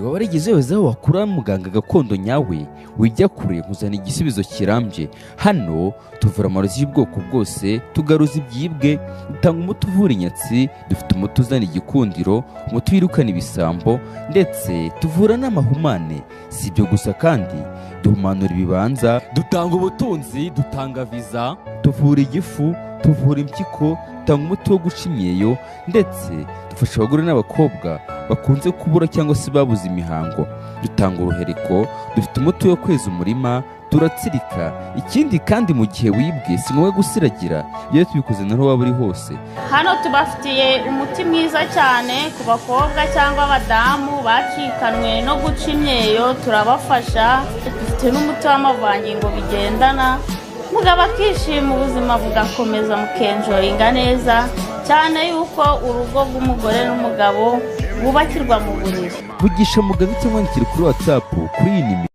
waba warigeze weza wakura muganga gakondo nyawe wijya kure nkuzana igisubizo kirambye. Hano tuvura amarozi y'ubwoko bwose, tugaruza ibyibwe, dutanga umuti uvura inyatsi, dufite umuti uzana igikundiro, umuti wirukana ibisambo, ndetse tuvura n'amahumane. Si ibyo gusa kandi duhumanura ibibanza, dutanga ubutunzi, dutanga viza, tuvura igifu, tuvura impyiko, dutanga umuti wo guca imyeyo, ndetse dufasha abagore n'abakobwa bakunze kubura cyangwa se babuze imihango. Dutanga uruhereko, dufite umuti wo kweza umurima, turatsirika. Ikindi kandi mu gihe wibwe si ngombwa gusiragira, iyo tubikoze naho waba uri hose. Hano tubafitiye umuti mwiza cyane ku bakobwa cyangwa abadamu bacikanwe no guca imyeyo, turabafasha. Dufite n'umuti w'amavangingo bigendana, mugabo akishima ubuzima bugakomeza mukenjoyinga neza cyane, yuko urugo rw'umugore n'umugabo bubakirwa mu buriri. Vugisha muganga cyangwa wandikira kuri WhatsApp kuri iyi nimero